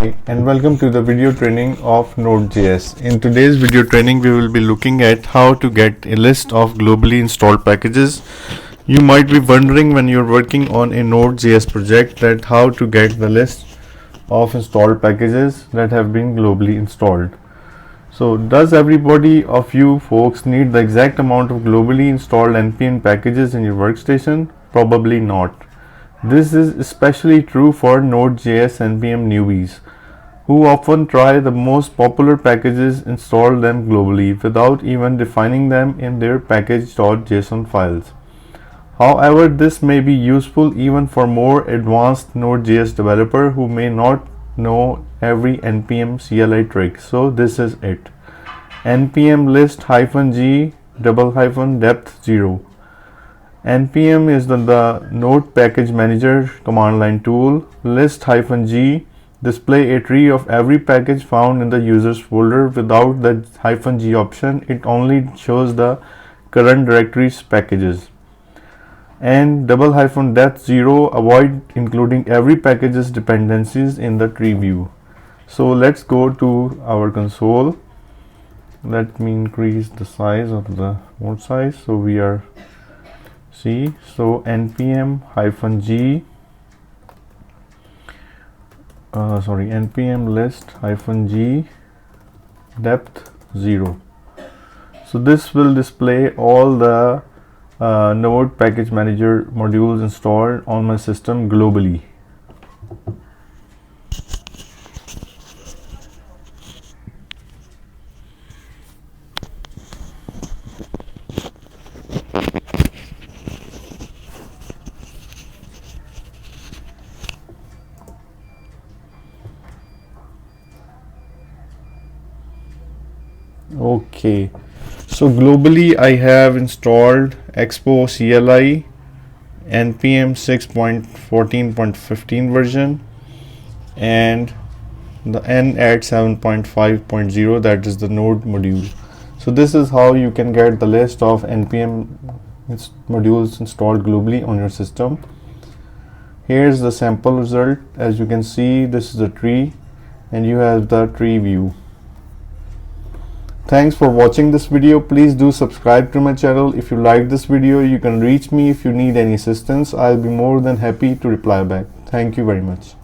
Hi and welcome to the video training of Node.js. In today's video training we will be looking at how to get a list of globally installed packages. You might be wondering when you're working on a Node.js project that how to get the list of installed packages that have been globally installed. So does everybody of you folks need the exact amount of globally installed npm packages in your workstation? Probably not. This is especially true for Node.js npm newbies, who often try the most popular packages, install them globally without even defining them in their package.json files. However, this may be useful even for more advanced Node.js developer who may not know every npm CLI trick. So this is it. npm list -g --depth 0. npm is the Node package manager command line tool. List -g display a tree of every package found in the users folder. Without the -g option, it only shows the current directory's packages. And --depth 0 avoid including every package's dependencies in the tree view. So let's go to our console. Let me increase the size of the font size. So we are npm -g npm list -g depth 0. So this will display all the Node package manager modules installed on my system globally. Okay, so globally I have installed Expo CLI npm 6.14.15 version and the n at 7.5.0, that is the Node module. So this is how you can get the list of npm modules installed globally on your system. Here's the sample result. As you can see, this is the tree and you have the tree view. Thanks for watching this video. Please do subscribe to my channel. If you like this video, you can reach me if you need any assistance. I'll be more than happy to reply back. Thank you very much.